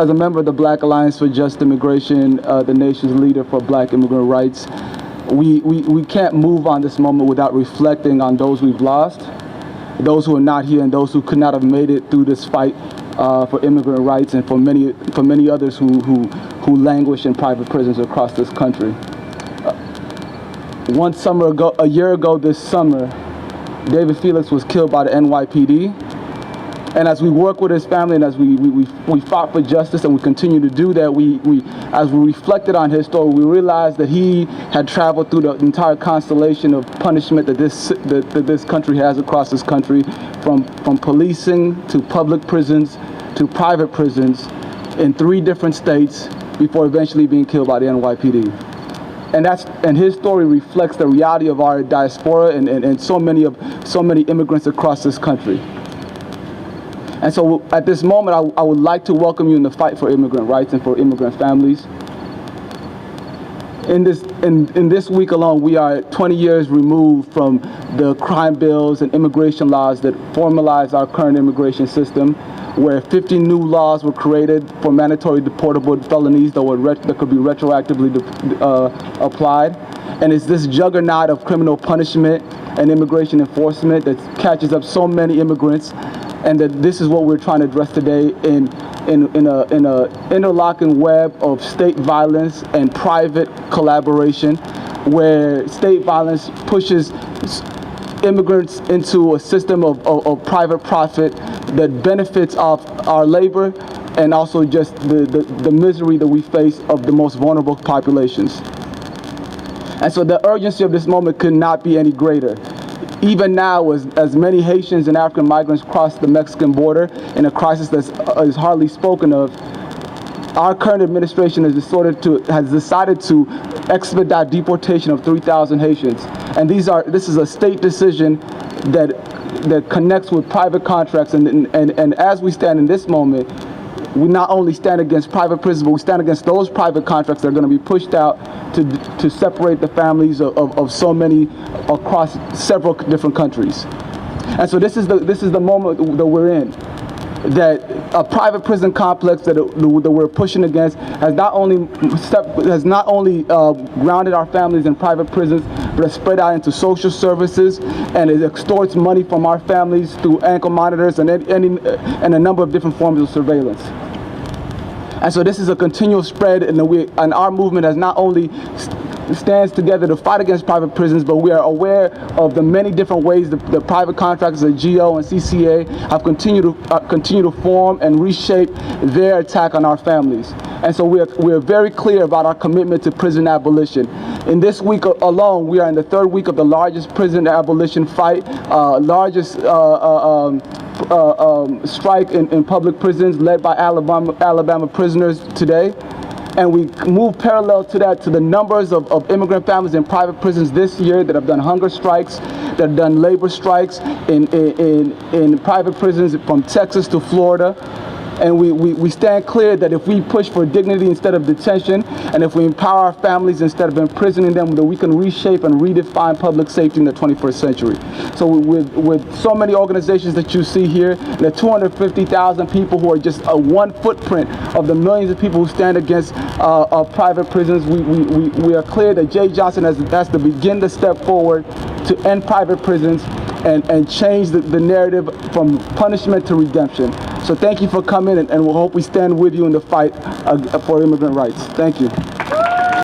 As a member of the Black Alliance for Just Immigration, the nation's leader for Black immigrant rights, we can't move on this moment without reflecting on those we've lost, those who are not here, and those who could not have made it through this fight for immigrant rights, and for many others who languish in private prisons across this country. A year ago this summer, David Felix was killed by the NYPD. And as we work with his family, and as we fought for justice, and we continue to do that, as we reflected on his story, we realized that he had traveled through the entire constellation of punishment that this country has across this country, from policing to public prisons to private prisons in 3 different states before eventually being killed by the NYPD. And his story reflects the reality of our diaspora and so many immigrants across this country. And so at this moment, I would like to welcome you in the fight for immigrant rights and for immigrant families. In this week alone, we are 20 years removed from the crime bills and immigration laws that formalize our current immigration system, where 50 new laws were created for mandatory deportable felonies that could be retroactively applied. And it's this juggernaut of criminal punishment and immigration enforcement that catches up so many immigrants, and that this is what we're trying to address today in a interlocking web of state violence and private collaboration, where state violence pushes immigrants into a system of private profit that benefits off our labor, and also just the misery that we face of the most vulnerable populations. And so the urgency of this moment could not be any greater. Even now, as many Haitians and African migrants cross the Mexican border in a crisis that is hardly spoken of, our current administration has decided to expedite deportation of 3,000 Haitians. And this is a state decision that connects with private contracts. And as we stand in this moment, we not only stand against private prisons, but we stand against those private contracts that are going to be pushed out to separate the families of so many across several different countries. And so this is the moment that we're in, that a private prison complex that we're pushing against has not only grounded our families in private prisons, but has spread out into social services, and it extorts money from our families through ankle monitors and a number of different forms of surveillance. And so this is a continual spread, and our movement has not only stands together to fight against private prisons, but we are aware of the many different ways the private contractors at GO and CCA have continued to form and reshape their attack on our families. And so we are very clear about our commitment to prison abolition. In this week alone, we are in the 3rd week of the largest prison abolition fight, largest strike in public prisons led by Alabama prisoners today. And we move parallel to that to the numbers of immigrant families in private prisons this year that have done hunger strikes, that have done labor strikes in private prisons from Texas to Florida. And we stand clear that if we push for dignity instead of detention, and if we empower our families instead of imprisoning them, that we can reshape and redefine public safety in the 21st century. So with so many organizations that you see here, the 250,000 people who are just one footprint of the millions of people who stand against private prisons, we are clear that Jay Johnson has to begin to step forward to end private prisons and change the narrative from punishment to redemption. So thank you for coming, and we hope we stand with you in the fight for immigrant rights. Thank you.